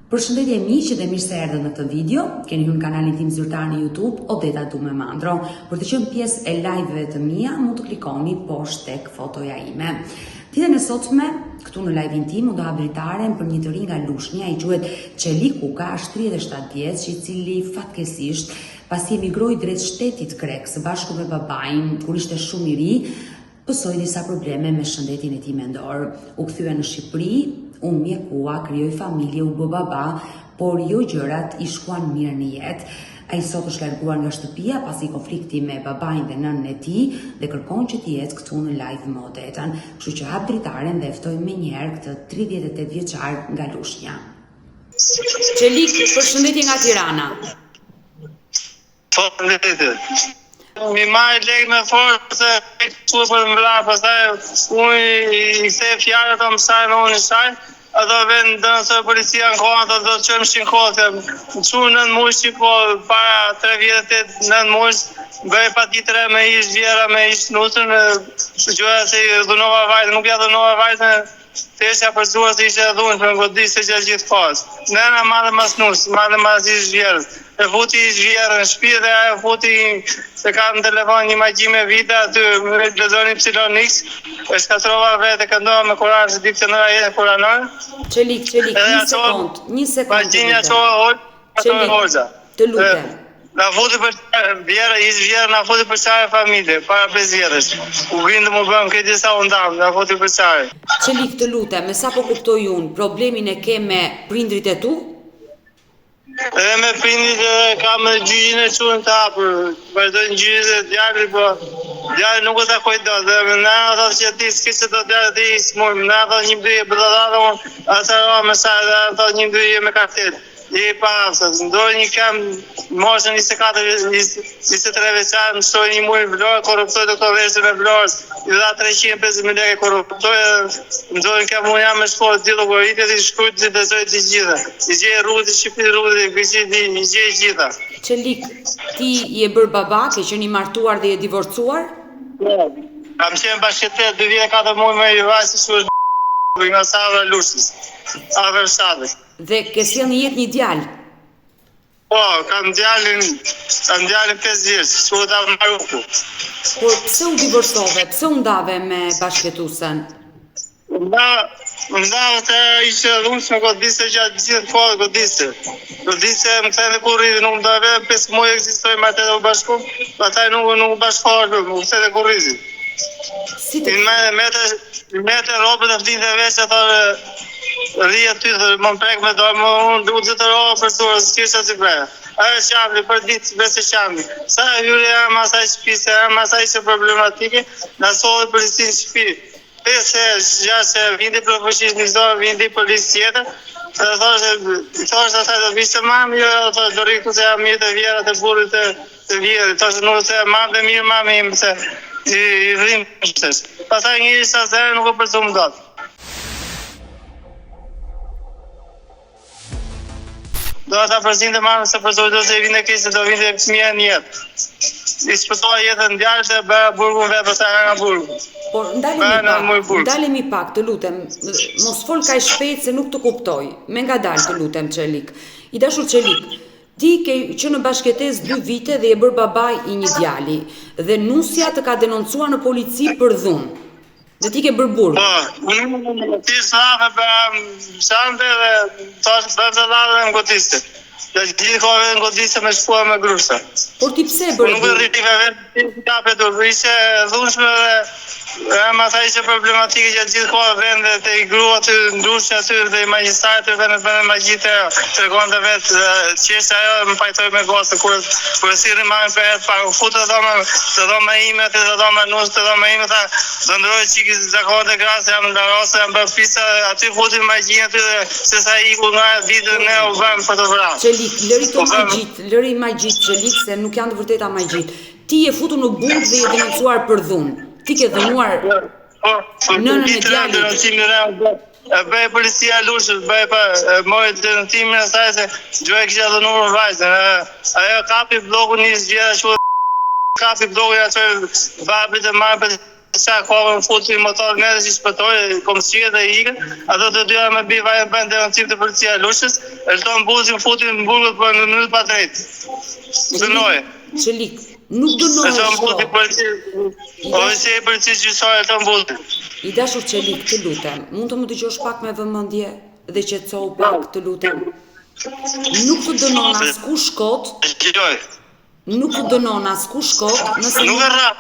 Përshëndetje miq dhe mirë se erdhët në këtë video. Keni hyrë në kanalin tim zyrtar në YouTube, Odeta Dume Mandro. Për të qenë pjesë e live-ve të mia, mund të klikoni poshtë tek fotoja ime. Ditën e sotme, këtu në live-in tim, do habilitaren për një të ri nga Lushnja, i quhet Çelik Kuka, është 37 vjeç, i cili fatkeqësisht pasi emigroi drejt shtetit grek së bashku me babain, kur ishte shumë i ri, pësoi disa probleme me shëndetin e tij mendor. U kthye në Shqipëri, u mjekua, krijoi familje, u bë baba, por jo gjërat i shkuan mirë në jetë. Ai sot është larguar nga shtëpia pasi konflikti me babain dhe nënën e tij dhe kërkon që të jetë këtu në live me Odetën. Kështu që hap dritaren dhe ftoj menjëherë këtë 38 vjeçar nga Lushnja. Çelik, përshëndetje nga Tirana. Faleminderit. Mi marrë lek me forë, se për mbla, pastaj unë i se fjallë të më sajnë, unë i sajnë, ato vend dhe nëse policia në kohë, ato do të qëmë shqinkohë, më qurë 9 muaj shqinkohë, para 3 vjetet 9 muaj, bëj pa titëre me ish vjera, me ish nusën, gjëja se dhunova vajtë, nuk ja dhunova vajtë, të esha për zuar se ishe dhunë, për në godisë që gjithë pasë. Nëna madhe mas nusë, madhe mas ish vjerës. E futi ish vjerë në shpi dhe e futi se ka në telefon një magji me vite, aty me lezoni Psilonix, e shkatrova vetë, këndoha me Koran, se dikë të nëra jetë Koranor. Çelik, një sekund. Magjinja qohë hoxha. Të lutem. Na futi për vjerë, ish vjerë, na futi për qare familje, para 5 vjetës. U grindë më bëm, këtë disa undamë, na futi për qare. Çelik, të lutem, me sa po kuptoj unë, problemin e ke me prindrit e tu? Edhe me prindit kam gjyqin e qunë të hapur, vazhdojnë gjyqin e djarë, po djarë nuk o të kujdo, dhe me në ato që ti s'ki që të djarë ti s'mur, me ato një mduje bëdadare unë, atëra me sa dhe ato një mduje me kartet. I pa afsat, ndojë një kem moshën 23 veçarë, më shtoj një mujë vlorë, korruptoj doktor Veshtë me vlorës, i dha 350.000 lekë korruptoj, ndojë një kem unë jam me shkollë, të logoritët, i shkujtë të dëzojë të gjitha. I gjej rrugët, i shqipit rrugët, i gjej gjitha. Çelik, ti je bërë baba, ke qenë i martuar dhe je divorcuar? Kam qenë bashkëtet 2 vjetë 4 muaj me i vajsi që është nga Savra Lushnjës, Savra Shadë. Dhe ke sjellë në jetë një djalë? Po, kam djalin 5 vjeç, shkuat në Maruku. Por pse u divorcove? Pse u ndave me bashkëtuesen? Ndave të ishte dhunës me godise gjatë gjithë kohë godise. Godise më kthejnë dhe kurrizi, nuk më dave 5 muaj eksistoj martet u bashku, pataj nuk bashkohë, më kthejnë dhe kurrizi. Si të... Mete robët e flinë dhe veç, e thore, rria ty dhe më prek me dojë, unë du të të rohë për surë, së qështë që preja. Ajo qamli, për ditë, besë qamli. Sa e hyre e masaj shpise, e masaj që problematike, në solë policinë shpi. 5-6 vindi për fëshis një zonë, vindi policë tjetër, dhe thoshtë ataj do vishë të mami, do rikë se jam mirë të vjera të burit të vjerë, thoshtë nuk se mamë dhe mirë mami imë, se i rrimë qështës. Pasaj një ishtë asërë nuk o përzu më dotë. Do ta përzin të marrë se përzoj do të vinde kështë, do vinde fëmija në jetë. I shpëtoj jetën djarë dhe bëra burgun vetë, përsa nga burgun. Por ndalemi pak, të lutem, mos fol kaq shpejt se nuk të kuptoj. Me ngadalë të lutem, Çelik. I dashur Çelik, ti ke që në bashkëtesë 2 vite dhe je bërë babai i një djali, dhe nusja të ka denoncuar në polici për dhunë. Dhe ti ke bërë burg. Po, unë ti s'lafe për shante dhe thashtë bërë të ladhe dhe në godiste. Dhe gjithë kohëve në godiste me shpua me grusha. Por ti pse bërë burg? Nuk e rritive vetë, ti ka petur, ishe dhunshme dhe ma tha ishe problematike që gjithë kohë vende të i grua të ndrushë aty dhe i magjistratë dhe në magjitë të regon të vetë qeshtë ajo më pajtoj me gosë kur e sirë mamin për jetë parë u futë të dhome ime të dhome nusë të dhome ime tha të ndrojë qikë zakonë të grasë jam ndarosë jam bërë pisa aty futin magjinë aty dhe se sa i ku nga vitë ne u bëmë për të vrasë. Çelik, lëri magjit Çelik se nuk janë të vërteta magjit. Ti je futur në burg dhe je denoncuar për dhunë. Ti ke dhënuar nënën e djalit. E bëj policia Lushës, mori denontimin e saj se gjoj kisha dhënuar vajzën. Ajo kapi blokun një zgjera që kapi blokun atë babit e marrë për sa kohë futi motor në dhe që shpëtoj, komësia dhe ikën, ato të dyja me bi vajnë bëndë denuncim të policia e Lushës, e shtonë buzin futi në burgët për në mënyrë pa drejtë. Dënojë. Çelik, nuk dënohesh Ofici i policisë gjyqësore të mbuti. I dashur Çelik, të lutem, mund të më dëgjosh pak me vëmendje dhe qetësohu pak, të lutem. Nuk të dënon askush kot. Nuk të dënon askush kot, nëse nuk e rrap.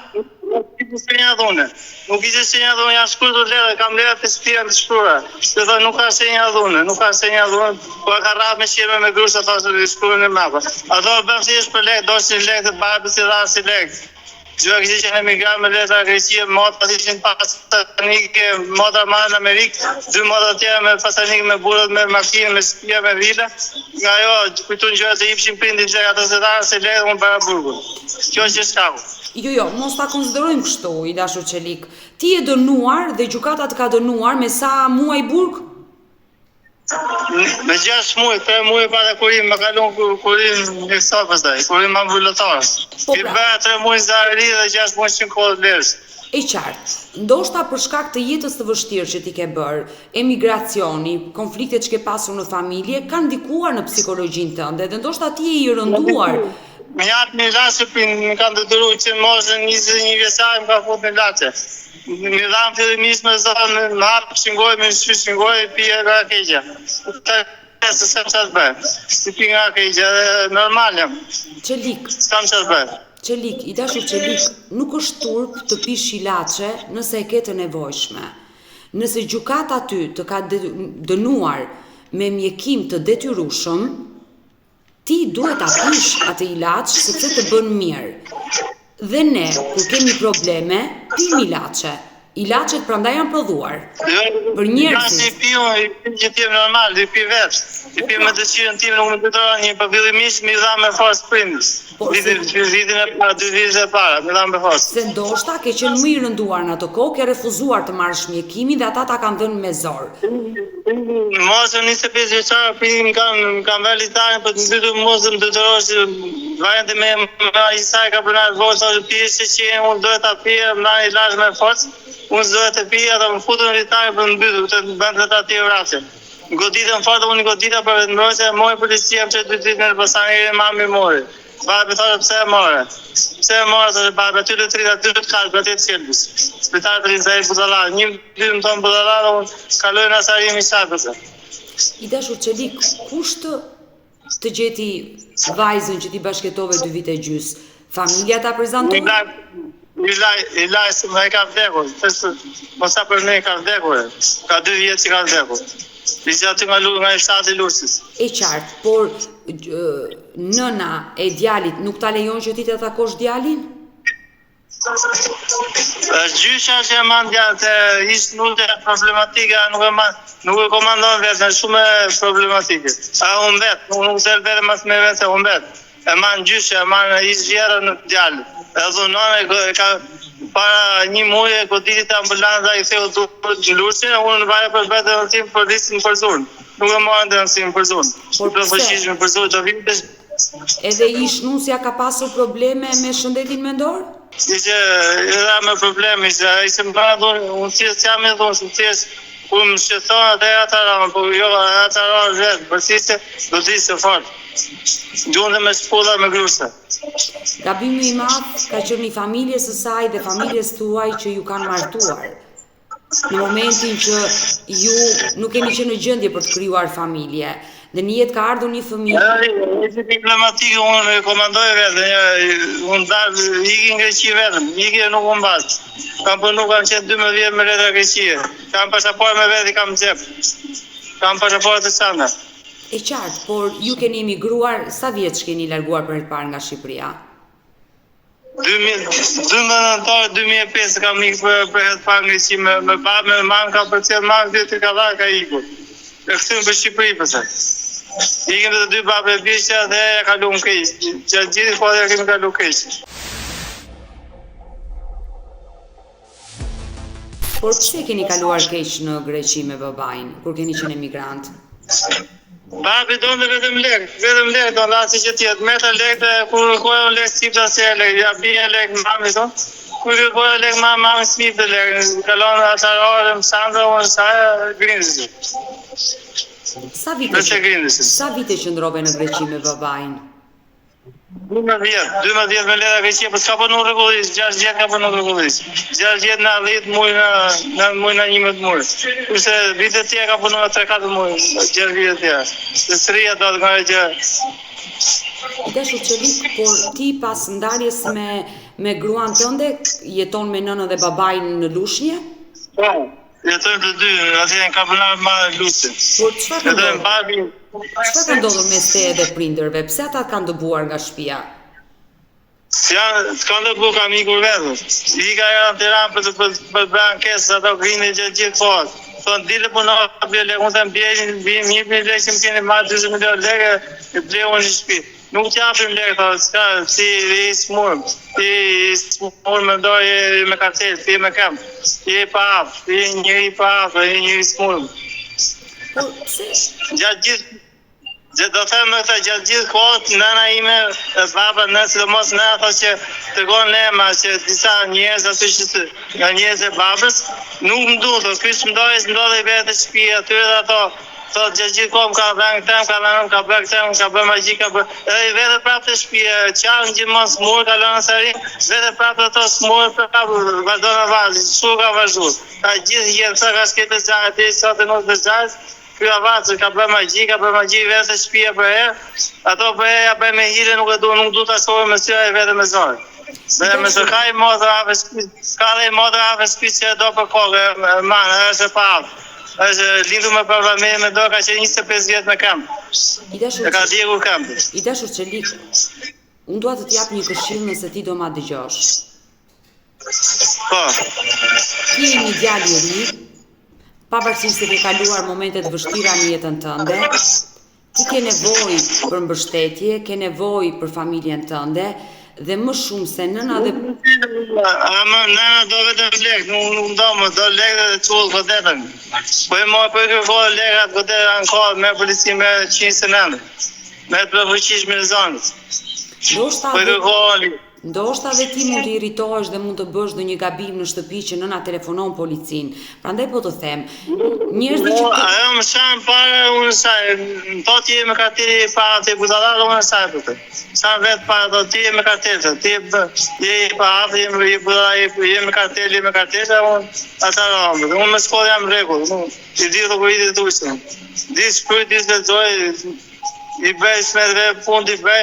Nuk ishte shenja dhune. Nuk ishte shenja dhune, janë shkruar letër, kam letër të shtëpia të shkruara. Se thonë nuk ka shenja dhune, nuk ka shenja dhune, po ka rrap me shirme me grusha thosë të shkruan në mapa. Ato bën thjesht për lekë, doshin lekë të barbës si dha si lekë. Gjua kështë që në emigrat me letra Greqie, motra ishin pasanike, motra marrë në Amerikë, 2 motra tjera me pasanike me burët, me makinë, me shtëpia, me vila. Nga jo, kujtun gjua të ipshin prindit lekë, ato se dha si lekë, unë para burgut. Kjo është shkaku. Jo, mos ta konsiderojmë kështu, i dashur Çelik. Ti je dënuar dhe gjykata të ka dënuar me sa muaj burg? Me 6 muaj, 3 muaj para kurim, më kalon kurim një kësa pastaj, kurim ambulator. I bëra 3 muaj zarri dhe 6 muaj që në kohë lërës. E qartë, ndoshta për shkak të jetës të vështirë që ti ke bërë, emigracioni, konfliktet që ke pasur në familje, kanë ndikuar në psikologjinë tënde dhe ndoshta ti je i rënduar. Më jatë një lasë për më kanë të dëru që moshën 21 vjeçare më ka fut në lache. Më dhamë fillimisht me zonë, më hapë shingoj, me shingoj, pije nga keqja. Se sem qatë bërë. Si pi nga keqja, normal jam. Çelik. S'kam qatë bërë. Çelik, i dashur Çelik, nuk është turp të pish ilaçe nëse e ke të nevojshme. Nëse gjykata ty të ka dënuar me mjekim të detyrueshëm, ti duhet ta pish atë ilaç sepse të bën mirë. Dhe ne, kur kemi probleme, pim ilaçe. Ilaçet prandaj janë prodhuar. Për njerëzit. I pi që ti normal, i pi vetë. I pi me dëshirën time, nuk më detyron një përvillimisht mi dha me forcë prindës. Vitin e para, 2 vite e para, mi dha me forcë. Se ndoshta ke qenë më i rënduar në ato kohë, ke refuzuar të marrësh mjekimin dhe ata ta kanë dhënë me zor. Moshën 25 vjeçare, prindin kanë vënë litarin për të mbytur mos të më detyrosh vajente me isaj ka pranuar votë, thoshte pjesë që unë doja ta pija, më dani ilaç me forcë. Unë doja të pija, ata më futën në litarin për të mbytur, të bënte ata të vrasje. Goditën fort, unë godita për vetë mbrojtje, mori policia më çet 2 ditë në pasanire, mami mori. Babi thoshte pse e morë? Pse e morë, thoshte babi, aty të trita, aty të kalë, për aty të qelbis. Spital të rinzaj Budallar, 1 ditë më thonë Budallar, unë kaloj në asarim i shatëse. I dashur Çelik, kush të gjeti vajzën që ti bashkëtove 2 vite e gjys? Familja ta prezantoi? I laj se më e ka vdekur, mosa për me e ka vdekur, ka 2 vjetë që ka vdekur. Ishte aty nga i shtati Lushës. E qartë, por nëna e djalit nuk ta lejon që ti të takosh djalin? Gjysha që e man djalë, ishtë nuk e problematika, nuk e komandon vetë, në shumë problematike. A unë vetë, nuk të vetë mas me vetë, se unë vetë. E man gjysha, e man ishtë vjera në djalë. E dhunone ka para 1 muaj e goditit ambulanza i theu durët në Lushin, unë në vaje për vetë dënësim për listin për zunë. Nuk e morën dënësim për zunë. Por pse? Për zunë të vitesh. Edhe ish nusja ka pasur probleme me shëndetin mendor? Ishte edhe me probleme, ishte më bërë dhunë, unë thjesht jam e dhunë, unë thjesht ku më shqetëson atë e ataron, po jo ataron vetë, përësiste do t'ishte fort. Gjunë dhe me shpulla me grusë. Gabimi i madh ka qenë i familjes së saj dhe familjes tuaj që ju kanë martuar. Në momentin që ju nuk keni qenë në gjendje për të krijuar familje, dhe në jetë ka ardhur një fëmijë. Ishte problematikë, unë e komandoj vetë, unë dalë, iki në Greqi vetëm, iki e nuk unë basë. Kam përnu, kam qenë 12 vjetë me letra Greqie, kam pasaport me vetë i kam gjepë, kam pasaport të qanda. E qartë, por ju keni emigruar, sa vjetë që keni larguar për të parë nga Shqipëria? 2005 kam ikë për të parë nga Greqi, me babë, me mamë, kam për qenë mamë, vjetë ka dha, ka ikur. E këtëm për Shqipëri përse. Ikim të 2 babë e bishja dhe e kalu më keqë. Që gjithë po dhe kemi kalu keqë. Por pse keni kaluar keq në Greqi me babain, kur keni qenë emigrant? Babi donë vetëm lekë, donë lasi që tjetë, meta lekë, kur kojën lekë cipta se lekë, ja bije lekë, mami donë, kërkoj lek ma më smit të lek, kalon atarore, më sandra, unë sa grindësi. Sa vite qëndrove në Greqi me babain? 12 vjet me lera Greqi, po s'ka punu rregullisht, 6 vjet ka punu rregullisht. 6 vjet në 10 muj në 11 muj. Kurse vitet tjera ka punu në 3-4 muj, 6 vitet tjera. Dhe sëria do të nga gjë. I dashur Çelik, por ti pas ndarjes me gruan tënde jeton me nënën dhe babain në Lushnjë? Po, jetojmë të dy, atje në kampionar ma Lushnjë. Por çfarë ka ndodhur mes teje dhe prindërve? Pse ata kanë dëbuar nga shtëpia? Kanë dëbuar kam ikur vetëm. Ika në Tiranë për të bërë ankesë, ato grinin gjithë kohë. Thonë, dile puno, unë të mbjejnë, një për lekë që më keni marrë 20 milion lekë, e bleu në shtëpi. Nuk t'japim lekë, thonë, s'ka, ti i smurëm, më ndoj me kartel, ti me kam, ti i pa afë, ti njëri pa afë, ti njëri smurëm. Gjatë gjithë, do them me këtë, gjatë gjithë kohët, nëna ime, baba, sidomos nëna, thonë që të gonë lema që disa njerëz aty që nga njerëz e babës, nuk më du, thonë, kysh më ndodhe i vetë shtëpia, atyre dhe ato, thotë gjatë gjithë kohë më ka dhënë këtë, ka dhënë, ka bërë këtë, ka bërë magji, ka bërë, edhe i vetë prapë të shtëpia, qarën gjithmonë smurë, ka lënë sari, vetë prapë ato smurë, prapë vazhdo në vazhë, su ka vazhdu, ka gjithë jetë, sa ka shketë të zjarë, ti sotë nuk të zjarë, Ky avacë ka bërë magji vetë shtëpia për herë. Ato për herë ja bëj me hile, nuk du ta shohë me syre e vetë me zorë. Dhe me së ka i modra ave shtëpi që do për kokë, manë, është e pavë. është lindur me parlament me do ka qenë 25 vjet me kamp. E ka djegur kampi. I dashur Çelik, unë dua të t'jap një këshill nëse ti do ma dëgjosh. Po. Ti je një djalë i ri, pavarësisht se ke kaluar momentet vështira në jetën tënde, ti ke nevojë për mbështetje, ke nevojë për familjen tënde dhe më shumë se nëna dhe... Nëna do vetëm lek, nuk do më, do lek dhe qullë godetën. Po e mojë për kërkohë lekat godetën në kohë, me polici me 109, me të përvëqish me zonës. Ndoshta dhe ti mund të irritohesh dhe mund të bësh ndonjë gabim në shtëpi që nëna telefonon policin. Prandaj po të them, njerëzit që ajo më shan para unë sa, po ti me karteli para te budallar unë sa për të. Sa vet para do ti me kartel, ti je para ti me budallar je me kartel unë ata unë më shkoj jam rregull, ti di do kujt të ushtë. Di shkruaj di të zoj I bëj smedve pun t'i bëj,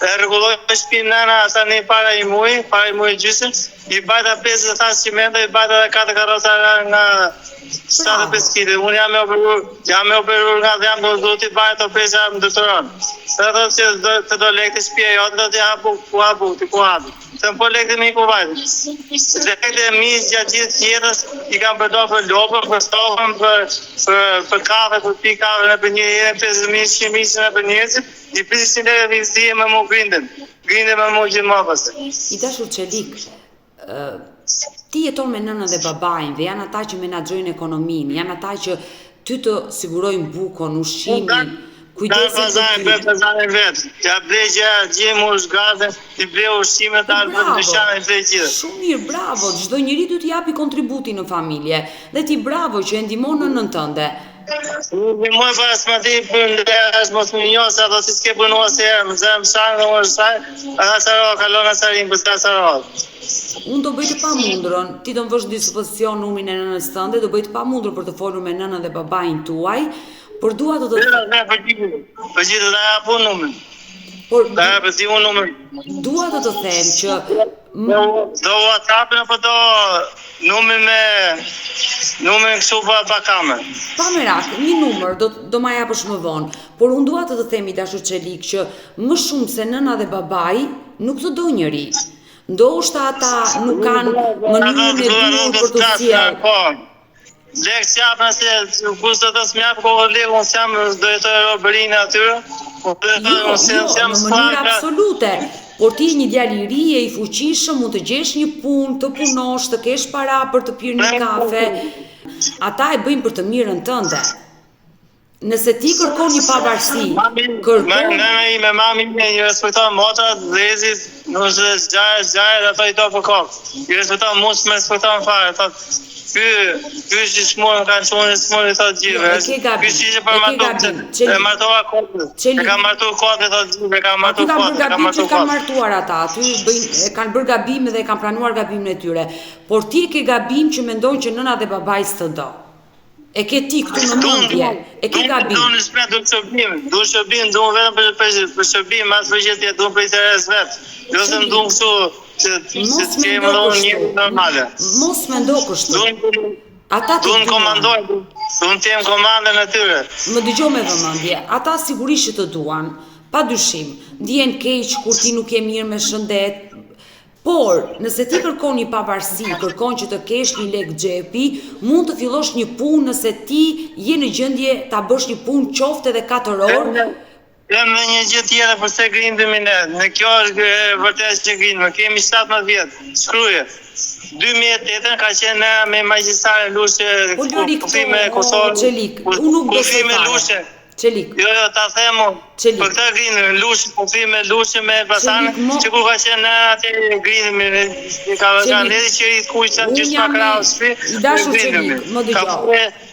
e rregulloj shtëpinë nëna asa një para i muj gjysëm, I bajta 50 thasë qimenta, I bajta 4 karroca nga 75 kg. Unë jam e operur nga dhe jam do t'i bajta 5 jam dëtëron. Dhe thotë që të do lekë të shpia jote, do t'i hapu, ku hapu. Se më po lekë të mi ku vajtë. Lekë të mi gjatë gjithë jetës I kam përdo për lopën, për stokën, për kafe, për pi kafe në për një jene 50.000 në për njëzit, I prisin lekë të vizije me mu grindin me mu gjithë më pëse. I dashur Çelik, ti jeton me nënën dhe babain dhe janë ata që menaxhojnë ekonominë, janë ata që ty të sigurojnë bukën, ushqimin, kujdesin për ty. Pazarin vetë, ja blej gjimë ushgatën, I blej ushqimet alë për dyshanë I blej gjithë. Shumë mirë, bravo, çdo njeri du të japi kontributi në familje, dhe ti bravo që e ndihmon nënën tënde. Ndihmoj pas më ti për ndërës mos më njësë, ato si s'ke përnua se herë, më zemë shanë, në më shaj, ata saro, kalon asarin, për s'ka saro. Unë do bëj të pamundurën, ti do më vësh në dispozicion numrin e nënës tënde, do bëj të pamundurën për të folur me nënën dhe babain tuaj, por dua të të... Për gjithë da ja pun numrin. Da ja përzi unë numrin. Dua të të them që... Do WhatsApp-in apo do numrin kështu pa kamer. Pa merak, një numër, do ma japësh më vonë, por unë dua të të themi dashur Çelik që më shumë se nëna dhe babai nuk të do njëri. Ndoshta ata nuk kanë mënyrën e duhur për të sjellë. Lekë s'japë nëse kusë të s'mjapë kohë lekë, unë s'jam do jetoj robërinë atyre. Jo, në mënyrë absolute. Por ti një djalë I ri e I fuqishëm, mund të gjesh një punë, të punosh, të kesh para për të pirë një kafe. Ata e bëjnë për të mirën tënde. Nëse ti kërkon një pavarësi, me mami i respekton motrat, dhezit, nëse zgjajet, ato i do për kokë. I respekton mos me respekton fare, thot, ky që shmurën kanë qonë, shmurën i thot gjithve. Ky që ishte për martu, e martova kodë. E ka martu kodë, thot gjithve, ka martu kodë. Aty kanë bërë gabim që kanë martuar ata, aty kanë bërë gabim dhe kanë pranuar gabimin e tyre. Por ti ke gabim që mendojnë që nëna dhe babai s'të do. E ke ti këtu në mendje, e ke gabim. Du shërbim, du vetëm për shërbim, as për gjithje, du për interes vetë. Jo se më du kështu që të më do një normale. Mos me ndo kështu. Du në komandoj, du në tem komandën e tyre. Më dëgjoj me vëmendje, ata sigurisht që të duan, pa dyshim, ndjen keq kur ti nuk je mirë me shëndet. Por, nëse ti kërkon një pavarësi, kërkon që të kesh një lek xhepi, mund të fillosh një punë nëse ti je në gjendje ta bësh një punë qoftë edhe 4 orë. Jam në një gjë tjetër përse grindemi ne. Në kjo është vërtet që grindemi. Kemi 17 vjetë. Shkruje. 2008 ka qenë me magjistrare lushe, kufi me Kosovë, kufi me lushe. Qelik. Jo, ta themu, për këta grinë, kufi me lushe me Elbasan, që ku ka qenë atë grindemi, ka ndedi që i kujtë që s'ma krahë spi, grindemi.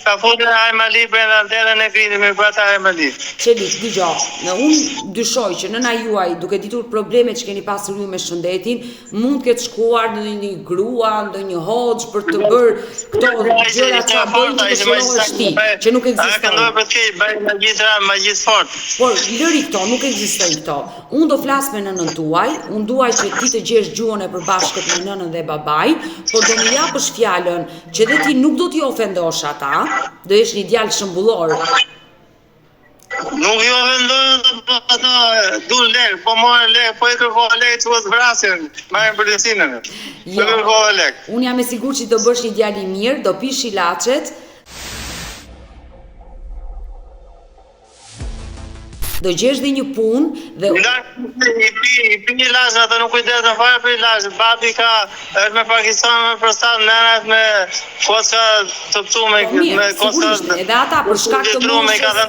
Ka futur Hajmali brenda derën e grindemi për ata Hajmali. Qelik, dëgjoj, unë dyshoj që nëna juaj, duke ditur problemet që keni pasur ju me shëndetin, mund të ketë shkuar në një grua, në një hoxh për të bërë këto gjëra që bën që të shërohesh ti, që nuk ekziston. Magjistë fort. Por lëri këto, nuk ekzistojnë këto. Unë do flas me nënën tuaj, unë duaj që ti të gjesh gjuhën e përbashkët me nënën dhe babaj, por do më japësh fjalën që dhe ti nuk do t'i ofendosh ata, do jesh një djalë shëmbullor. Nuk jo ofendoj, du lek, po morë lek, po e kërkoj lek që vëzë vrasin, marrin për lësinën. Po kërkoj lek. Unë jam e sigurt që do bësh një djalë i mirë, do pish ilaçet, do gjesh dhe një punë dhe i pi ilazh, ato nuk kujdesën fare për ilazh. Babi është me Pakistan, me prostat, nënat me koska të ptume, me koska edhe ata për shkak të moshës.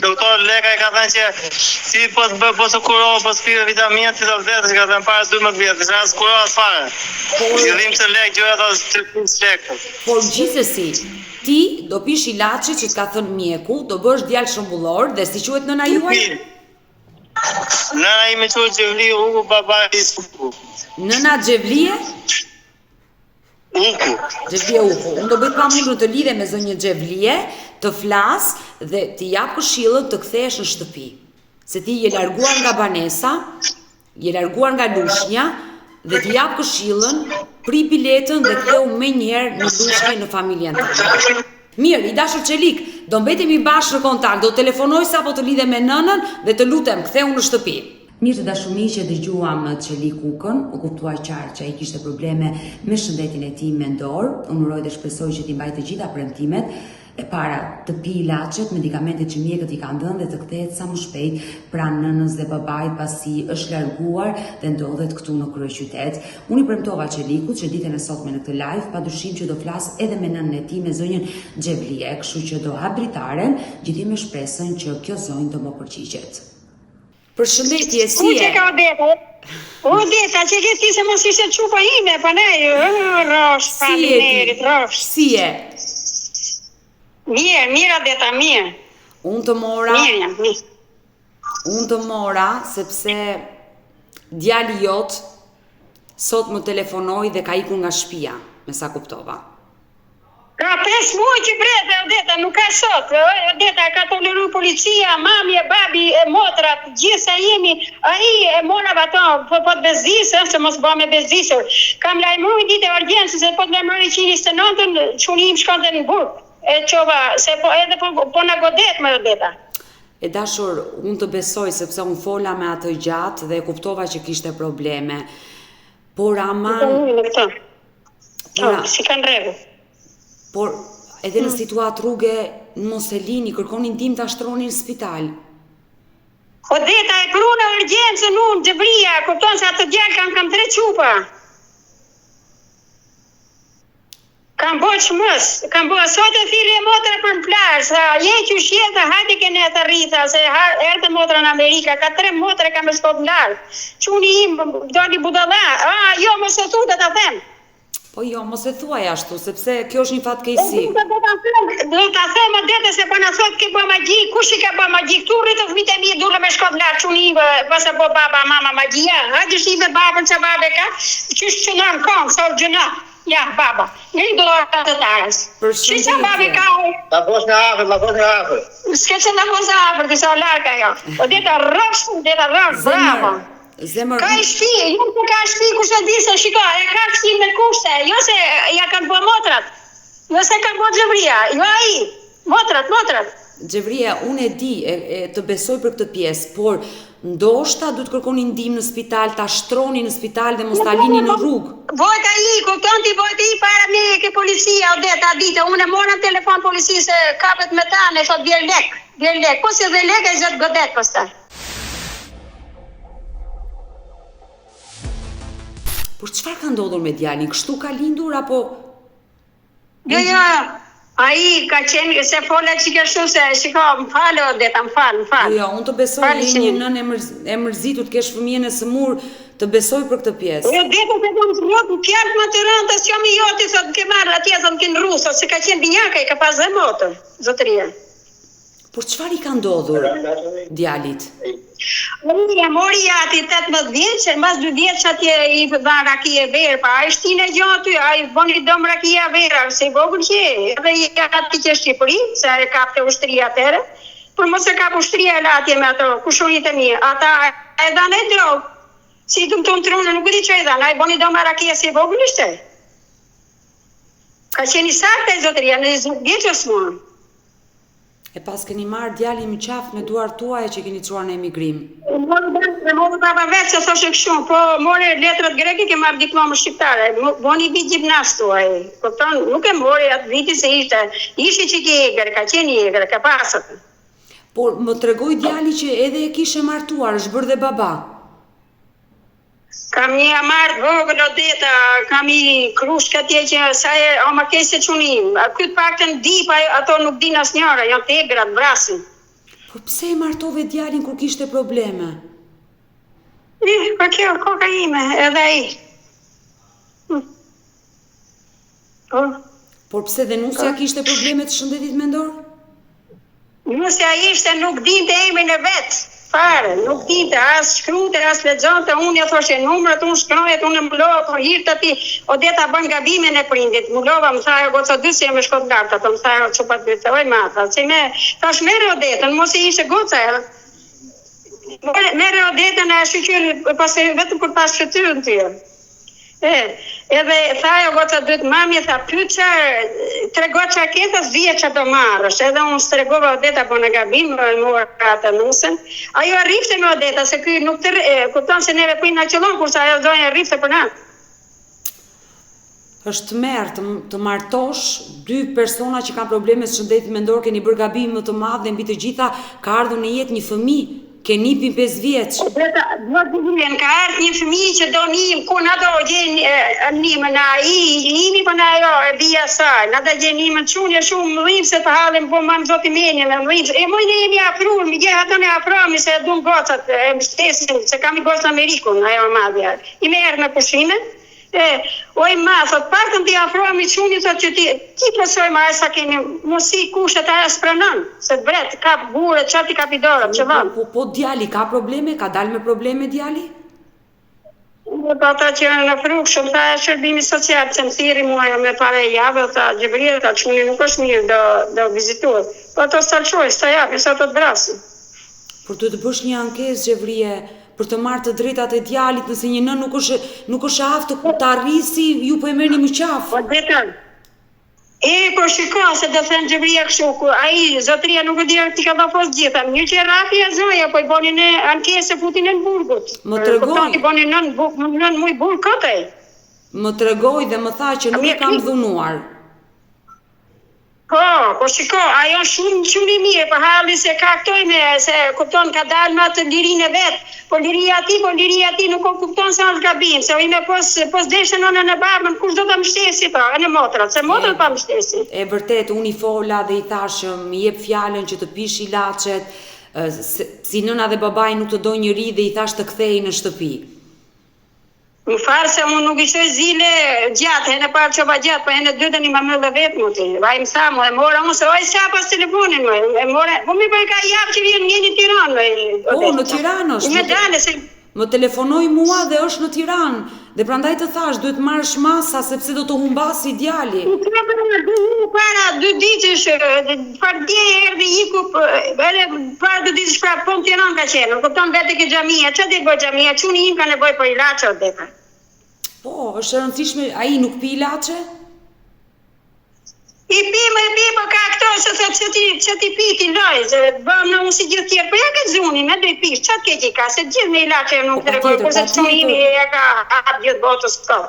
Doktor Leka i ka thënë që si po të kurohë, po të pire vitaminë, si të vdetësh, ka thënë para 12 vjetë, që asë kurohat fare. I dhim të lek, gjojë ato të lekë. Por gjithsesi, ti do pish ilaçe që t'ka thënë mjeku, do bësh djalë shëmbullor dhe si quhet nëna juaj? Nëna ime quhet Xhevli Uku, baba i Uku. Nëna Xhevlie? Uku. Xhevlie Uku. Unë do bëj pamundur të lidhe me zonjë Xhevlie, të flas dhe t'i jap këshillën të kthehesh në shtëpi. Se ti je larguar nga banesa, je larguar nga lushnja, dhe t'i jap këshillën, pri biletën dhe ktheu menjëherë në lushnjë në familjen tënde. Mirë, i dashur Qelik, do mbetemi bashkë në kontakt, do telefonoj sapo të lidhe me nënën dhe të lutem, ktheu në shtëpi. Mirë të dashumi që dëgjuam Qelik Ukën, u kuptua qartë që ai kishte probleme me shëndetin e tij mendor. Unë uroj dhe shpresoj që t'i mbaj të gjitha premtimet e para të pi ilaçet, medikamentet që mjekët i kanë dhënë dhe të kthehet sa më shpejt pranë nënës dhe babait pasi është larguar dhe ndodhet këtu në kryeqytet. Unë i premtova Qelikut që ditën e sotme në këtë live padyshim që do flas edhe me nënën e tij, me zonjën Xhevlie, kështu që do hap dritaren, gjithë me shpresën që kjo zonjë do më përgjigjet. Përshëndetje, si je? O deta, që ke ti se mos ishte çupa ime, pa ne, rosh, faleminderit, rosh. Si je? Mirë, deta, mirë. Unë të mora. Mirë jam, mirë. Unë të mora sepse djali jot sot më telefonoi dhe ka ikur nga shtëpia, me sa kuptova. Ka 5 muaj që brete, Odeta, nuk ka sot. Odeta, ka toleru policia, mami e babi e motrat, gjithë sa jemi, ai e mora ato, po të bezdisë, se mos bëme bezdisur. Kam lajmëruar ditë urgjencë, se po të lajmëroj 129-ën, çunim shkonte në burg. E qova, se po edhe po na godet me Odeta. E dashur, unë të besoj, sepse unë fola me atë gjatë dhe kuptova që kishte probleme. Por aman... Si kanë rregull. Por edhe në situatë rrugë mos e lini, kërkoni ndihmë ta shtronin në spital. Odeta e pruna urgjencën unë, Xhevlia, kupton se atë djalë kam 3 çupa. Kam bo qmës, kam bo sot e thiri e motra për në plazh, sa je që shjetë, hajde kene të rrita, se erdhe motra në Amerika, ka 3 motra kam e shkot në lartë. Quni im, doli budalla, jo, mos e thu dhe ta them. Po jo, mos e thuaj ashtu, sepse kjo është një fatkeqësi. Do ta them dete se po na thot ke bë magji, kush i ka bë magji? Këtu rritët fëmijët e mi duhet me shkot në lartë, quni im, pasa po baba, mama magjia, hajde shive babën që babe ka, qysh që nën kam, sa gjëna. Ja, baba, një dollar të tarës. Që që babi ka? Ta bosh në afër. S'ke që në bosh në afër, disa larka jo. O deta rrësh, bravo. Zemër. Ka i shpi, ju të ka shpi, kush e di se shiko, e ka shpi me kushte, jo se ja kanë bë motrat, jo se kanë bë Xhevria, jo ai, motrat. Xhevria, unë e di, të besoj për këtë pjesë, por ndoshta du të kërkoni ndihmë në spital, ta shtroni në spital dhe mos ta lini në rrugë. Vojt ai, kupton ti vojt ai para me ke policia, o deta dite, unë e morën telefon policisë, kapet me tane, thot vjer lek, po si dhe lek e zot godet pastaj. Por çfarë ka ndodhur me djalin? Kështu ka lindur apo? Jo, ai ka qenë se fola që kështu se shiko, më falë o deta, më falë. Jo, unë të besoj një nën e mërzitur të kesh fëmijën e sëmur, të besoj për këtë pjesë. Jo, deta se do të rrot, fjalë më të rënda, s'jo mi joti, thot ke marrë atje, thot ke në rusë, se ka qenë binjaka, i ka pas dhe motor, zotëria. Por çfarë i ka ndodhur djalit? Mori ati 18 vjeç, mbas 2 vjeç atje i dhan rakie verë, pa ai shtinë gjë aty, ai boni dom rakia vera, se i vogël që edhe i ati që Shqipëri, se e kapte ushtria atëre, por mos e kap ushtria e atje me ato kushonit e mi, ata e dhan e drog, si të më tonë trunë, nuk di që e dhan, ai boni dom rakia se i vogël ishte. Ka qeni sakta e zotëria, në 20 vjeç ose mua. E pas keni marrë djalin më qafë me duart tuaja që keni çuar në emigrim. Mori baba vetë se thoshe kështu, po mori letrat greke ke marrë diplomë shqiptare, boni vit gjimnastu ai. Kupton, nuk e mori atë viti se ishte që ke egër, ka qenë egër, ka pasat. Por më tregoi djali që edhe e kishe martuar, është bërë dhe baba. Kam një amart vogël o deta, kam i krushk atje që sa e o ma kese qunim. Këtë paktën di, pa ato nuk din asnjëra, janë të egrat, vrasin. Po pse e martove djalin kur kishte probleme? Pa kjo, koka ime, edhe ai. Por pse dhe nusja kishte probleme të shëndetit mendor? Nusja ishte nuk dinte emrin e vetë. Fare, nuk dinte, as shkrute, as lexonte, unë ja thoshe numrat, unë shkrojet, unë më lova, por hirtë ati, o deta bën gabimin e prindit, më lova, më thajo, goca 2 se me shkot lartë, ato më thajo, që pat dytë, oj mata, që me, thash mere o detën, mos e ishe goca e, mere o detën e shqyqyrë, pas vetëm për pas shqyqyrë në tyre. Edhe thajo goca dytë, mami tha, pyqa, trego qa ketës, dhije që do marrësh, edhe unë stregova odeta po në gabim, më mora atë nusën. Ajo arrifte me odeta, se kuj nuk të kupton se neve kuj në qëllon, kurse ajo zonja arrifte për na. Është merë të martosh 2 persona që kanë probleme të shëndetit mendor, keni bërë gabim më të madh dhe mbi të gjitha ka ardhur në jetë një fëmijë. Ke nipin 5 vjeç. Ka ardhur një fëmijë që do nim, ku na do gjen nimën ai, nimi po na ajo e bia saj. Na do gjen nimën çunje shumë mëdhim se të hallim po mam zoti menje me mëdhim. E moj ne jemi afruar, mi gjen ato ne afrohemi se duam gocat, e mbështesim se kam i gocë në Amerikën, ajo madhja. I merr me pushime. Oj ma, thot, partën t'i afrohemi quni, thot që ti pësojmë a e sa kemi, mosi kushtet a e s'pranon, se të bret, kap burë, qati kap i dorët, që vanë. Po djali, ka probleme? Ka dalë me probleme djali? Po ata që janë në frukshëm, tha e shërbimi social, që më thiri muaja me pare javë, tha Xhevria, tha quni nuk është mirë, do vizituar. Po ato s'talqoj, s'ta javë, sa të brasin. Por të bësh një ankesë, Xhevrie, për të marrë të drejtat e djalit, nëse një nën nuk është aftë të arrisi, ju po e merrni më qafë. Po detën. Po shiko, se do thënë Xhevria kështu, ai zotëria nuk e di ti ka dhafos gjitha. Një që rafi e zoja, po i boni në ankesë futin në burgut. Më tregoj. I boni nën muj burg kotaj. Më tregoj dhe më tha që nuk e kam dhunuar. Po shiko, ajo shumë i mirë, për halli se ka se kupton ka dalë me atë lirinë e vet, po liria ati nuk kupton se është gabim, se ime pos deshën në babën, kush do ta mbështesi po, në motrat, se motrat pa mbështesi. E vërtet, unë i fola dhe i thashë, më jep fjalën që të pish ilaçet, si nëna dhe babai nuk të do njëri dhe i thash të kthej në shtëpi. Më farë se unë nuk ishtoj zile gjatë, hene parë qoba gjatë, po hene dytën i më mëllë dhe vetë më të. Vaj më thamu, e mora unë se oj sa pas telefonin më, e mora, po mi për ka javë që vjen një Tiranë. Po, në Tiranë është. Më telefonoj mua dhe është në Tiranë, dhe prandaj të thash, duhet marrësh masa sepse do të humbasi djali. Para 2 ditësh, farë dje erdhi iku, para 2 ditësh pra po në Tiranë ka qenë, kupton vete ke xhamia, që di bëj xhamia, çuni im ka nevojë për ilaçe o deka. Po, është e rëndësishme, ai nuk pi ilaçe? I pi, po ka këto, se thot që ti pi ti loj, bëm në unë si gjithë tjerë, po ja ka zuni, me do i pish, qatë keqi ka, se gjithë me ilaçe nuk të regojë, kurse të qëmimi ja ka hapë gjithë botës të.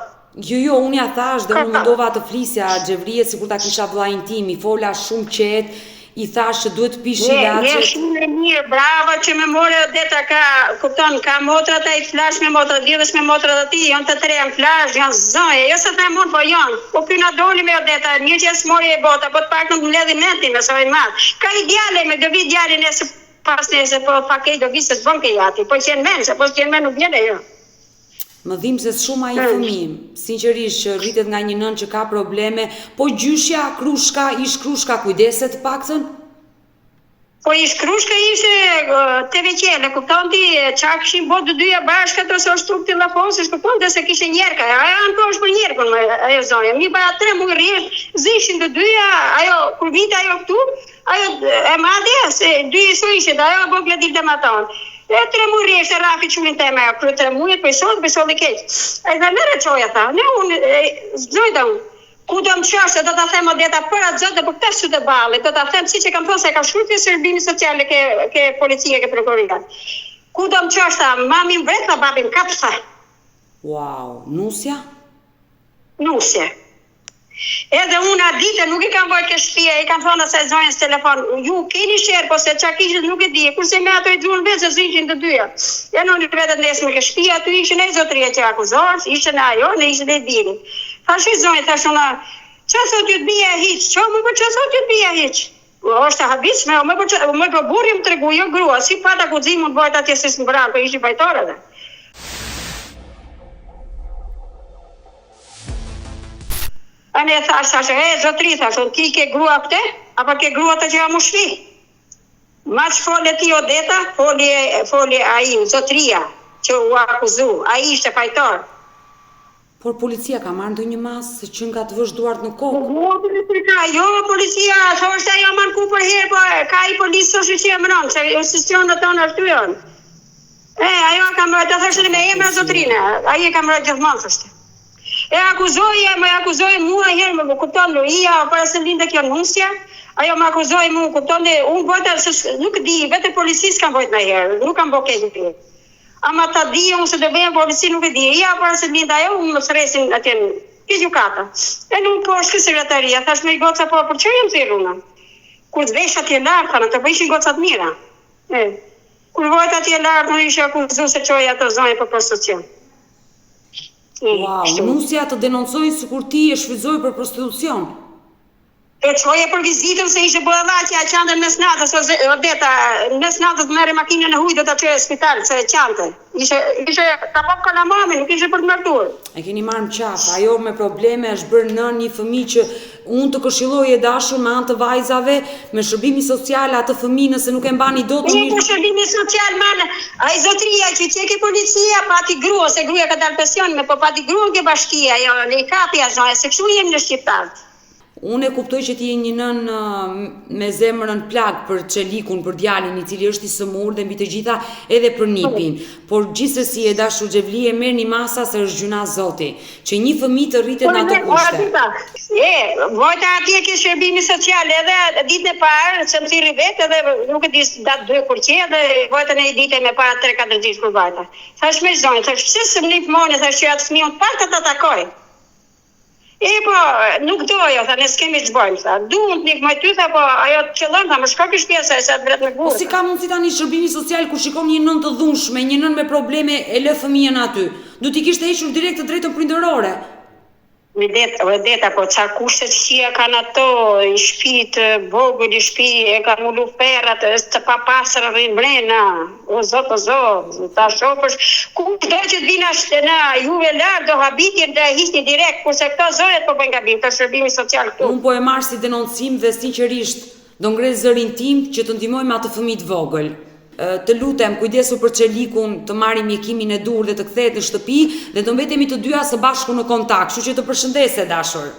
Jo, unë ja thash dhe unë mendova të flisja Xhevrijet sikur ta kisha vllajin tim, i fola shumë qetë, i thash që duhet pish ilaçe. Je shumë e mirë, bravo që me more deta ka, kupton, ka motrat ai flash me motrat, lidhesh me motrat aty, janë të tre në flash, janë zoje, jo se ta mund, po janë. Po kyna doli me deta, mirë që as mori e bota, po të pak nuk mledhi mentin, me sa i madh. Ka ideale me do vi djali nëse pas nëse po pakej do vi se të bën ke jati, po qenë men, se po qenë men nuk vjen ajo. Më dhim se shumë ai fëmijë, sinqerisht që rritet nga një nën që ka probleme, po gjyshja, krushka, ish krushka kujdeset paktën? Po ish krushka ishte te veqele, kupton ti, qa këshin bo të dyja bashkat ose është truk të lafosës, kupton të se kishe njerka, ajo anë po është për njerkën, ajo zonja, mi ba 3 muaj rrisht, zishin të dyja, ajo, kur vite ajo këtu, ajo e madhe, se dyja su ishe, ajo bo gledil të matonë. E 3 muaj rrisht e rafi qunin të me, kërë 3 muaj, për i sot i keq. E dhe mere qoja tha, ne unë, zdojda unë. Ku do më qështë, do të them o deta për atë zotë dhe për këtë sytë balë, do të them si që kam thonë se ka shkruajtur Shërbimi Sociale ke policia, ke prokuroria. Ku do më qështë, mamin vret dhe babin kapsa. Wow, nusja? Nusja. Edhe unë atë ditë nuk i kam vojtë ke shtëpia, i kam thonë asaj zonjës telefon, ju keni shërë, po se qa kishët nuk e di, kurse me ato i dhunë vetë se zishin të dyja. E në një vetët nesë me ke shtëpia, aty ishin e zotëria që akuzorës, ishin e ajo, ne ishin e diri. Thash i zonjë, thash unë, qa thot ju të bia hiq, qa më për qa thot ju të bia hiq? është habisme, më për burri më tregu, jo grua, si pata kuzim mund bëjt atje si së më branë, për ishi fajtore dhe. A ne thash, zotri, thash, ti ke grua këte, apo ke grua të që ja mu shri? Ma që fole ti o deta, fole a i, zotria, që u akuzu, a i ishte fajtor. Por policia ka marrë ndonjë masë që nga të vësh duart në kokë? Jo, policia, thoshte ajo man ku për herë, po ka i policë është që e mëron, se institucionet tonë është të janë. Ajo ka mërë, të thështë me emra zotrine, ajo ka mërë gjithmonë, thështë. E akuzoj mua herë, më kupton Luia, para se linde kjo nusja, ajo më akuzoj mua, kupton dhe unë vojta, nuk di, vete policisë kam vojt me herë, nuk kam bo keqë për. Ama ta di, unë se do bëjmë polici nuk e di, para se linde ajo, unë më sresin atje në gjukata. E nuk po është sekretaria, thash me i goca, po për që jëmë thirë unë? Kur të vesh atje lartë, thana, të po ishin gocat mira. Kur vojt atje lartë, në ishe akuzu se qoj ato zonjë për prostitucion. Wow, nusja të denoncoj si kur ti e shfrytëzoj për prostitucion. E qoje për vizitën se ishe bëdhaqja e qante në mes natës, o deta, në mes natës të mere makinën e hujtë dhe të qëje spital, se e qante. Ishe ta po kalamami, nuk ishe për të mërtur. E keni marrë më qafë, ajo me probleme është bërë në një fëmi që unë të këshilloj e dashur me anë të vajzave, me shërbimi social atë fëmi nëse nuk e mbani do të mirë. E shërbimi social, manë, a i zotria që që ke policia, pati grua, se gruja ka dalë pension, me po pati grua ke bashkia, jo, le i kapi a zonja, se kështu jemi në Shqiptarë. Unë e kuptoj që ti je një nën me zemrën plagë për çelikun, për djalin i cili është i sëmurë dhe mbi të gjitha edhe për nipin. Por gjithsesi e dashur Xhevli e merr një masa se është gjuna Zoti, që një fëmijë të rritet në ato kushte. Vojta atje ke shërbimi social edhe ditën e parë, se më thirri vetë edhe nuk e di datë 2 kur që edhe vojtën e ditën e parë 3-4 ditë kur vajta. Thash me zonjë, thash pse s'm nip mone, thash që atë fëmijën pak ta takoj. Po, nuk dojo, tha, ne s'kemi që bëjmë, tha. Duhet një këmaj ty, tha, po, ajo të qëllon, tha, më shko kësh pjesa e sa të vret me burë. Po si ka mundësi tani shërbimi social ku shikon një nën të dhunshme, një nën me probleme e lë fëmijën aty? Du t'i kishte hequr direkt të drejtën prindërore. Deta, po qa kushtet qia kanë ato, i shtëpi të vogël, i shtëpi e ka mullu ferrat, të papastër rrinë brenda. O zot, ta shofësh, ku do që të vina na juve lartë, do habitjen dhe hiqni direkt, kurse këto zonet po bëjnë gabim, të shërbimi social këtu. Unë po e marr si denoncim dhe sinqerisht do ngres zërin tim që të ndihmoj me atë fëmijë të vogël. Të lutem, kujdesu për çelikun, të marrim mjekimin e dur dhe të kthehet në shtëpi dhe të mbetemi të dyja së bashku në kontakt, kështu që të përshëndese dashur.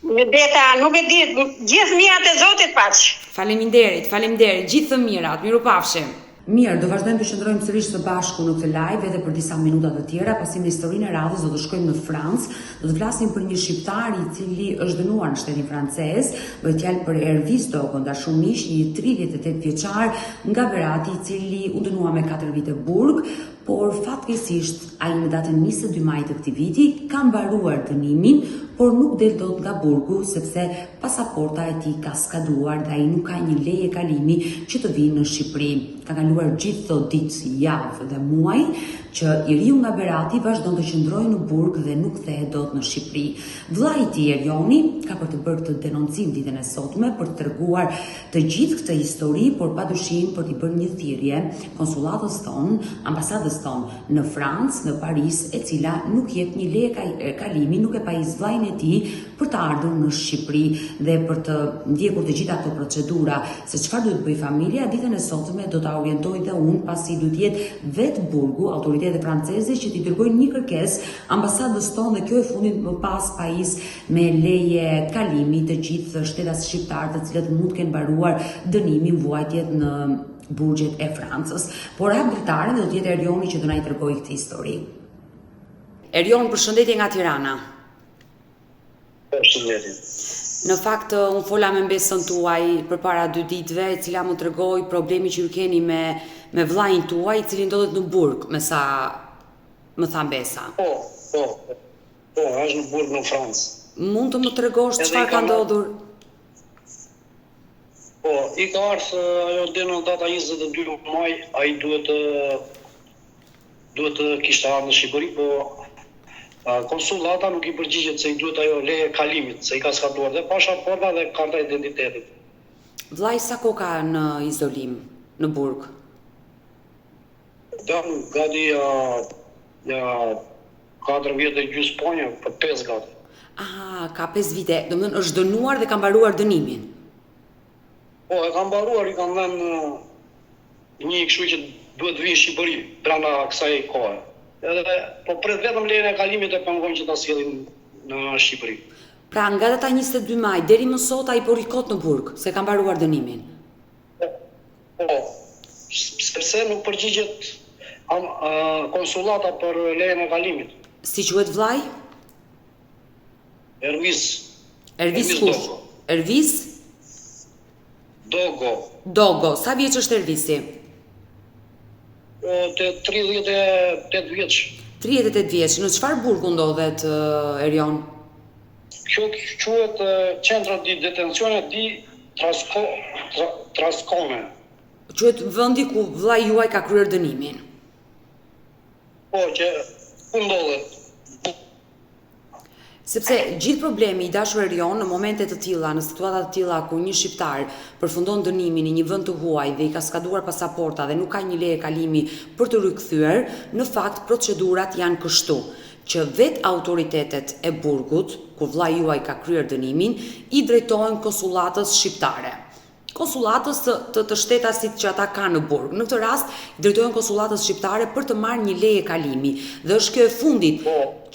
Deta, nuk e di, gjithë mirat e Zotit paç. Faleminderit, gjithë të mirat, mirupafshim. Mirë, do vazhdojmë të qëndrojmë sërish së bashku në këtë live edhe për disa minuta të tjera, pasi në historinë e radhës do të shkojmë në Francë, do të flasim për një shqiptar i cili është dënuar në shtetin francez, bëhet fjalë për Hervis Dogo, dashur miq, një 38 vjeçar nga Berati, i cili u dënua me 4 vite burg, por fatkeqësisht ai në datën 22 maj të këtij viti ka mbaruar dënimin, por nuk del dot nga burgu sepse pasaporta e tij ka skaduar dhe ai nuk ka një leje kalimi që të vinë në Shqipëri. Ka kaluar gjithë këto ditë, javë dhe muaj që i riu nga Berati vazhdon të qëndrojë në burg dhe nuk kthehet dot në Shqipëri. Vllai i tij Erioni ka për të bërë këtë denoncim ditën e sotme për të treguar të gjithë këtë histori, por padyshim për t'i bërë një thirrje konsullatës tonë, ambasadës tonë në Francë, në Paris, e cila nuk jep një leje kalimi, nuk e pajis vllain e tij për të ardhur në Shqipëri dhe për të ndjekur të gjitha këto procedura. Se çfarë duhet bëj familja, ditën e sotme do ta orientoj dhe unë, pasi duhet jetë vetë burgu, autoritetet franceze që t'i dërgojnë një kërkesë ambasadës tonë dhe kjo e fundit më pas pajis me leje kalimi të gjithë shtetas shqiptar të cilët mund të kenë mbaruar dënimin vuajtjet në burgjet e Francës. Por hap dritare do të jetë Erioni që do na i tregojë këtë histori. Erion, përshëndetje nga Tirana. Përshëndetje. Në fakt, unë fola me mbesën tuaj përpara 2 ditëve, e cila më tregoi problemi që ju keni me vllain tuaj, i cili ndodhet në burg, me sa më tha mbesa. Po, është në burg në Francë. Mund të më tregosh çfarë ka ndodhur? Po, i ka ardhur ajo deno data 22 maj, ai duhet të kishte ardhur në Shqipëri, po konsullata nuk i përgjigjet se i duhet ajo leje kalimit, se i ka skaduar dhe pasaporta dhe karta identitetit. Vllai sa kohë ka në izolim në burg? Dam gati 4 vjetë e gjysmë ponja, për 5 gati. Ka 5 vite, do të thonë është dënuar dhe ka mbaruar dënimin. Po, e ka mbaruar, i kanë dhënë një kështu që duhet vinë në Shqipëri brenda kësaj kohe. Po pret vetëm lejen e kalimit e pengon që ta sjellin në Shqipëri. Pra nga data 22 maj deri më sot ai po rikot në burg, se ka mbaruar dënimin. Po, sepse nuk përgjigjet konsullata për lejen e kalimit. Si quhet vllai? Hervis kush? Hervis Dogo. Sa vjeç është Hervisi? Te 38 vjeç. 38 vjeç. Në çfarë burgu ndodhet Erion? Kjo quhet Centro di Detenzione di Trascone. Quhet vendi ku vllai juaj ka kryer dënimin. Po, që ku ndodhet? Sepse gjithë problemi i dashur Erion në momente të tilla, në situata të tilla ku një shqiptar përfundon dënimin në një vend të huaj dhe i ka skaduar pasaporta dhe nuk ka një leje kalimi për të rikthyer, në fakt procedurat janë kështu, që vetë autoritetet e burgut, ku vllai juaj ka kryer dënimin, i drejtohen konsullatës shqiptare. Konsullatës të shtetasit që ata kanë në burg. Në këtë rast, i drejtohen konsullatës shqiptare për të marrë një leje kalimi. Dhe është kjo e fundit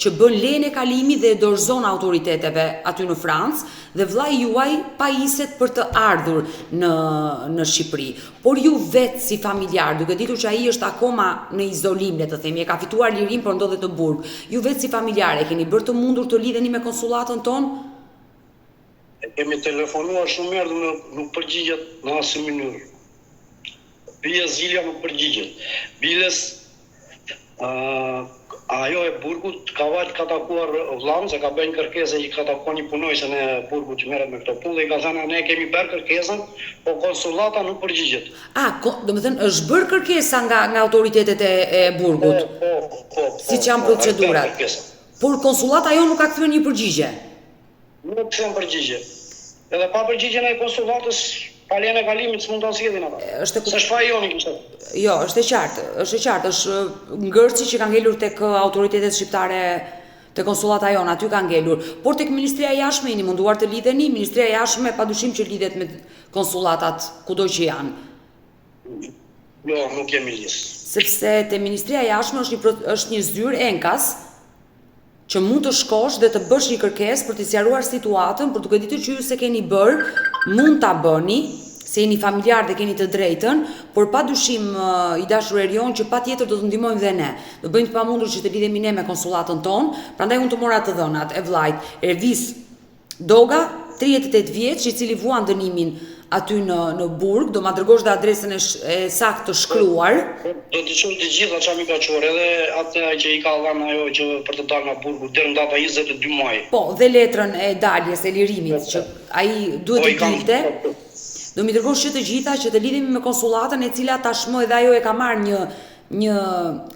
që bën lejen e kalimi dhe e dorëzon autoriteteve aty në Francë, dhe vllai juaj pajiset për të ardhur në Shqipëri. Por ju vetë si familjar, duke ditur që ai është akoma në izolim, le të themi, e ka fituar lirin por ndodhet në burg. Ju vetë si familjar e keni bërë të mundur të lidheni me konsullatën tonë? Kemi telefonuar shumë herë dhe nuk përgjigjet në asnjë mënyrë. Bia Zilja nuk përgjigjet. Biles Ajo e burgut ka vajt ka takuar vllain, se ka bërë një kërkesë që ka takuar një punojse në burgut që merret me këto punë dhe i ka thënë ne kemi bërë kërkesën, po konsullata nuk përgjigjet. Domethënë është bërë kërkesa nga autoritetet e burgut. Po. Siç janë procedurat. Por konsullata jo nuk ka kthyer një përgjigje. Nuk kthen përgjigje. Edhe pa përgjigjen e konsullatës, pa lejen e kalimit s'mund ta sjellin ata. S'është faji joni kështu. Jo, është e qartë, është ngërçi që ka ngelur tek autoritetet shqiptare, te konsullata jona, aty ka ngelur. Por tek Ministria e Jashtme jeni munduar të lidheni, Ministria e Jashtme padyshim që lidhet me konsullatat kudo që janë. Jo, nuk jemi lidh. Sepse te Ministria e Jashtme është një zyrë enkas që mund të shkosh dhe të bësh një kërkesë për të sqaruar situatën, për duke ditur që ju se keni bërë, mund ta bëni, se jeni familjar dhe keni të drejtën, por padyshim i dashur Erion që patjetër do të ndihmojmë dhe ne. Do bëjmë të pamundur që të lidhemi ne me konsullatën tonë, prandaj unë të mora të dhënat e vllajt Ervis Doga, 38 vjeç, i cili vuan dënimin aty në burg, do ma dërgosh dhe adresën e saktë të shkruar. Do të çoj të gjitha çfarë mi ka thënë, edhe atë që i ka dhënë ajo që për të dalë nga burgu deri në data 22 muaj. Po, dhe letrën e daljes, e lirimit, që ai duhet të dilte. Do mi dërgosh që të gjitha që të lidhemi me konsullatën, e cila tashmë edhe ajo e ka marrë një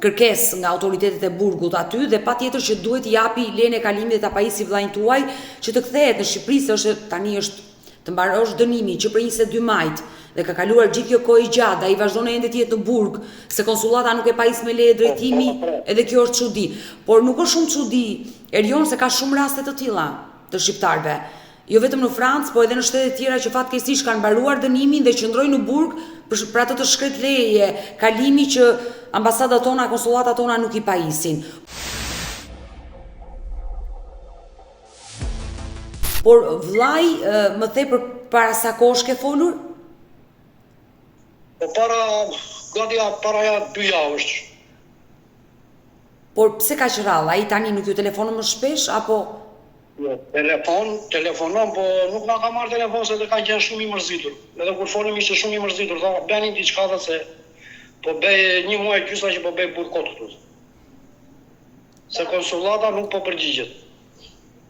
kërkesë nga autoritetet e burgut aty dhe patjetër që duhet i japi lejen e kalimit dhe ta pajisë vllain tuaj që të kthehet në Shqipëri, se tani është të mbarosh dënimi që për 22 majt dhe ka kaluar gjithë kjo kohë gjatë, ai vazhdon ende të jetë në burg, se konsullata nuk e pajis me leje drejtimi, edhe kjo është çudi. Por nuk është shumë çudi, Erion, se ka shumë raste të tilla të shqiptarëve. Jo vetëm në Francë, po edhe në shtete tjera që fatkeqësisht kanë mbaruar dënimin dhe qëndrojnë në burg për atë të shkret leje, kalimi që ambasadat tona, konsullatat tona nuk i pajisin. Por vllai më the para sa kohësh ke folur? Po para 2 javësh. Por pse kaq rrallë? Ai tani nuk ju telefonon më shpesh apo? Jo, telefonon, po nuk na ka marrë telefon se ka qenë shumë i mërzitur. Edhe kur folim ishte shumë i mërzitur, tha bëni diçka se po bëj 1 muaj gjysma që po bëj burkot këtu. Se konsullata nuk po përgjigjet.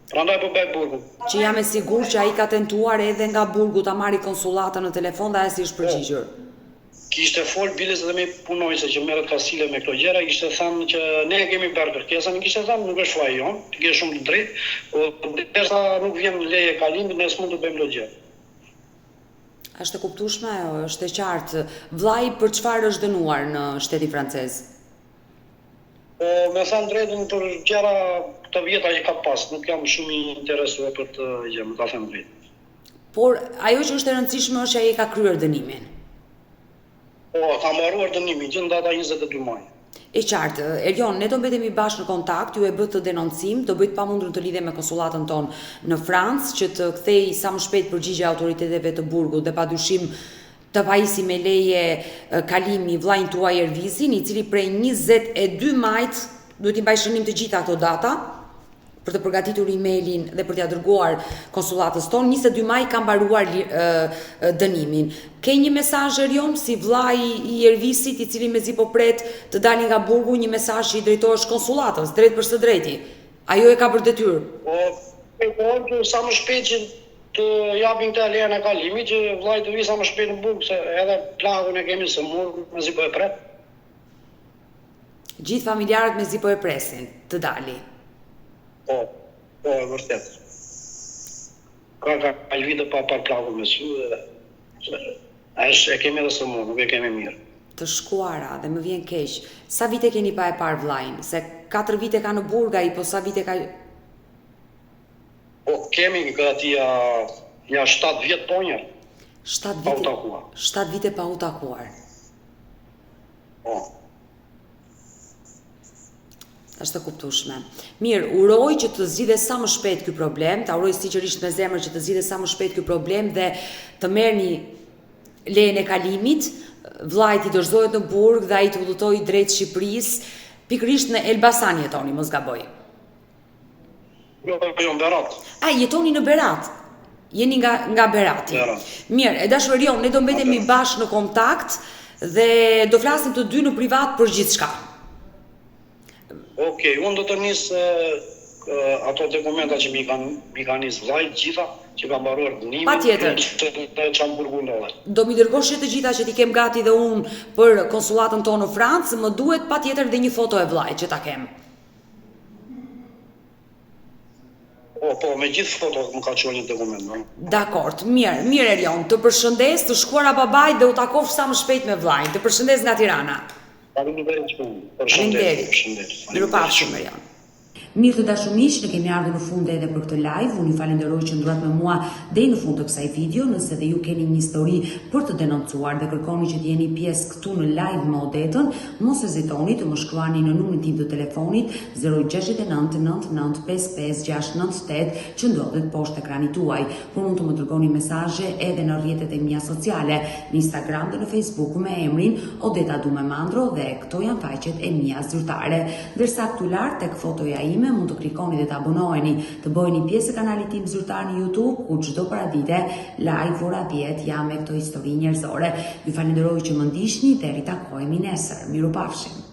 Prandaj po bëj burgun. Që jam e sigurt që ai ka tentuar edhe nga burgu ta marrë konsullatën në telefon dhe ai si është përgjigjur. Kishte fol biles edhe me punojse që merret kasile me këto gjëra, kishte thënë që ne kemi bërë kërkesën, kishte thënë nuk është faji jon, ti ke shumë të drejtë, por derisa nuk vjen leje kalimit, ne s'mund të bëjmë logje. Është e kuptueshme ajo, është e qartë. Vllai për çfarë është dënuar në shtetin francez? Me thënë drejtën për gjëra të vjeta që ka pas, nuk jam shumë i interesuar për të gjë, më ta them drejt. Por ajo që është e rëndësishme është që ai ka kryer dënimin. Po, ka mbaruar dënimin që në data 22 maj. E qartë, Erion, ne do mbetemi bashkë në kontakt, ju e bë të denoncim, do bëjt pamundur të lidhe me konsullatën tonë në Francë, që të kthej sa më shpejt përgjigje autoriteteve të burgut dhe padyshim të pajisi me leje kalimi vllain tuaj Ervisin, i cili prej 22 majt duhet i mbaj shënim të gjitha ato data për të përgatitur emailin dhe për t'ia dërguar konsullatës tonë. 22 maj ka mbaruar dënimin. Ke një mesazh Erion si vllai i Ervisit, i cili mezi po pret të dalë nga burgu, një mesazh që i drejtohesh konsullatës, drejt për së drejti. Ajo e ka për detyrë. Po, sa më shpejt që të japin këtë lejen e kalimit, që vllai të vi sa më shpejt në burg, se edhe plagun e kemi së mur, mezi po e pret. Gjithë familjarët mezi po e presin të dali. Po, e vërtet. Ka vite pa plagun me sy, e kemi edhe së mur, nuk e kemi mirë. Të shkuara dhe më vjen keq. Sa vite keni pa e parë vllain? Se 4 vite ka në burg ai, po sa vite ka... Po, kemi gati ja 7 vjet po njerë. 7 vite pa u takuar. Po. Është të kuptueshme. Mirë, uroj që të zgjidhe sa më shpejt ky problem, ta uroj sinqerisht me zemër që të zgjidhe sa më shpejt ky problem dhe të merrni lejen e kalimit, vllai i dorëzohet në burg dhe ai të udhëtojë drejt Shqipërisë, pikërisht në Elbasan jetoni, mos gaboj. Jo, në Berat. Jetoni në Berat. Jeni nga Berati. Mirë, e dashur Erion, ne do mbetemi bashkë në kontakt dhe do flasim të dy në privat për gjithçka. Okej, unë do të nis ato dokumenta që mi kanë nis vllai gjitha, që ka mbaruar dënimin. Patjetër. Çam burgundalla. Do mi dërgosh të gjitha që ti kem gati dhe unë për konsullatën tonë në Francë, më duhet patjetër dhe një foto e vllajt që ta kem. Po, me gjithë foto më ka qenë një dokument, no? Dakord, mirë Erion, të përshëndes, të shkuara babait dhe u takosh sa më shpejt me vllajin. Të përshëndes nga Tirana. Faleminderit shumë. Mirupafshim Erion. Mirë të dashur miq, ne kemi ardhur në fund edhe për këtë live. Unë ju falenderoj që ndurat me mua deri në fund të kësaj video. Nëse dhe ju keni një histori për të denoncuar dhe kërkoni që të jeni pjesë këtu në live me Odetën, mos hezitoni të më shkruani në numrin tim të telefonit 06999555698 që ndodhet poshtë ekranit tuaj. Por mund të më dërgoni mesazhe edhe në rrjetet e mia sociale, në Instagram dhe në Facebook me emrin Odeta Dumemandro dhe këto janë faqet e mia zyrtare. Ndërsa këtu lart tek fotoja ime mund të klikoni dhe të abonoheni, të bëheni pjesë e kanalit tim zyrtar në YouTube, ku çdo paradite live ora 10 jam me këto histori njerëzore. Ju falenderoj që më ndiqni dhe ritakohemi nesër. Mirupafshim.